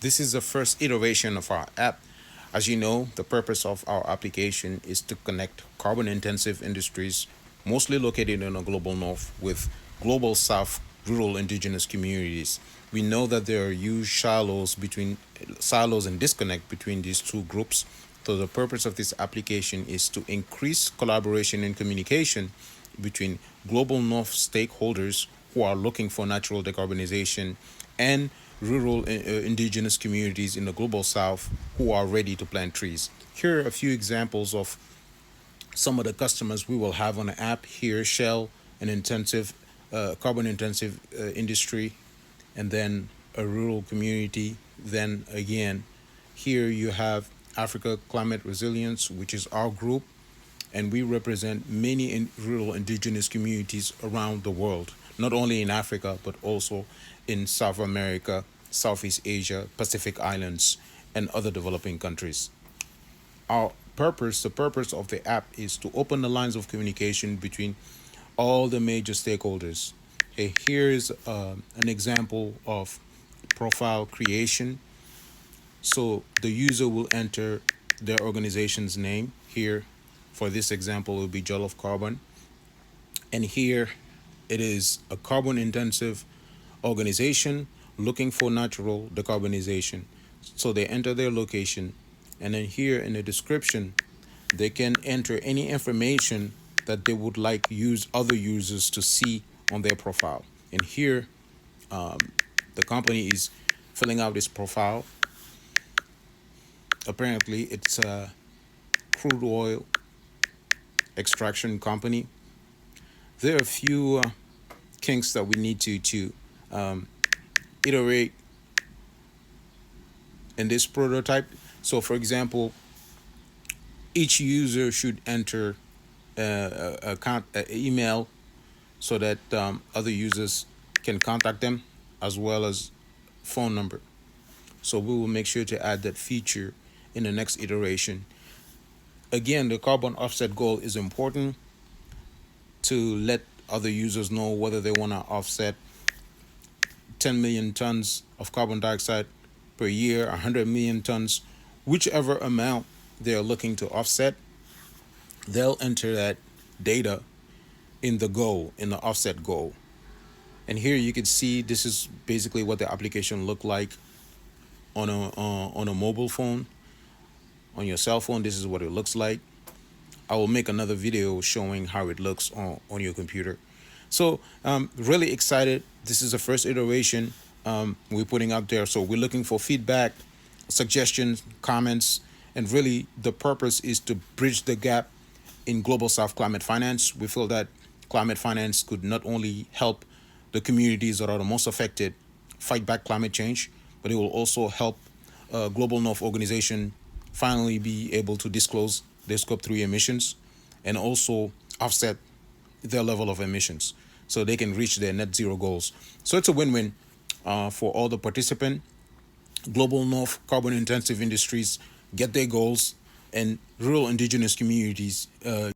This is the first iteration of our app. As you know, the purpose of our application is to connect carbon intensive industries, mostly located in the global north, with global south rural indigenous communities. We know that there are huge silos and disconnect between these two groups. So the purpose of this application is to increase collaboration and communication between global north stakeholders who are looking for natural decarbonization and rural indigenous communities in the global south who are ready to plant trees. Here are a few examples of some of the customers we will have on the app. Here, Shell, an intensive carbon intensive industry, and then a rural community. Then again, here you have Africa Climate Resilience, which is our group, and we represent many rural indigenous communities around the world, not only in Africa, but also in South America, Southeast Asia, Pacific Islands, and other developing countries. The purpose of the app is to open the lines of communication between all the major stakeholders. Okay, here's an example of profile creation. So the user will enter their organization's name. Here, for this example, it will be Jollof Carbon. And here it is a carbon intensive organization looking for natural decarbonization. So they enter their location, and then here in the description, they can enter any information that they would like other users to see on their profile. And here, the company is filling out this profile. Apparently, it's a crude oil extraction company. There are a few kinks that we need to iterate in this prototype. So, for example, each user should enter an email so that other users can contact them, as well as phone number. So we will make sure to add that feature in the next iteration. Again, the carbon offset goal is important to let other users know whether they want to offset 10 million tons of carbon dioxide per year, 100 million tons, whichever amount they're looking to offset. They'll enter that data in the offset goal. And here you can see this is basically what the application looked like on a mobile phone. On your cell phone, this is what it looks like. I will make another video showing how it looks on your computer. So really excited. This is the first iteration we're putting out there. So we're looking for feedback, suggestions, comments, and really the purpose is to bridge the gap in global South climate finance. We feel that climate finance could not only help the communities that are the most affected fight back climate change, but it will also help Global North organization finally be able to disclose their scope 3 emissions and also offset their level of emissions so they can reach their net zero goals. So it's a win-win for all the participants. Global North carbon intensive industries get their goals, and rural indigenous communities